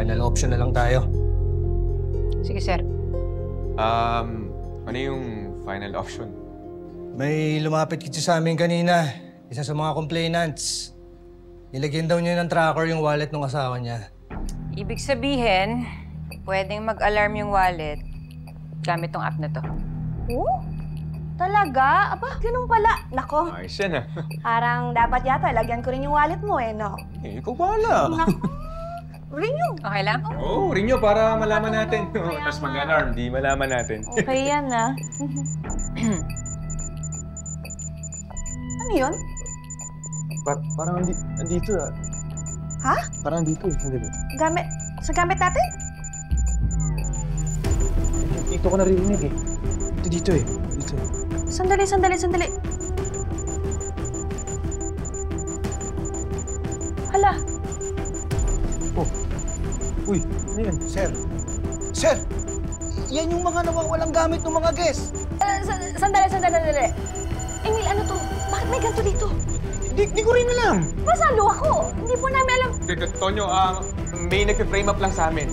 Final option na lang tayo. Sige, sir. Ano yung final option? May lumapit kasi sa amin kanina. Isa sa mga complainants. Nilagyan daw niya ng tracker yung wallet ng asawa niya. Ibig sabihin, pwedeng mag-alarm yung wallet gamit tong app na to. Oh? Talaga? Aba, ganun pala. Nako, Ayos yan ah. parang dapat yata lagyan ko rin yung wallet mo no? Eh, ikaw bahala. Nako. Ring yung. Okay lang? Oo, rin nyo para malaman natin. Tapos mag-alarm, di malaman natin. Okay yan Ano yun? Parang andito ah. Ha? Parang andito eh. Gamit? Sa gamit natin? Dito ko naririnig eh. Dito eh. Dito. Sandali. Hala. Oh. Uy, ano yan? Sir! Yan yung mga nawawalang gamit ng mga guests. Sandali. Emil, ano to? Bakit may ganito dito? Di ko rin alam. Masalo ako. Hindi po namin alam. Tonyo, may nag-frame up lang sa amin.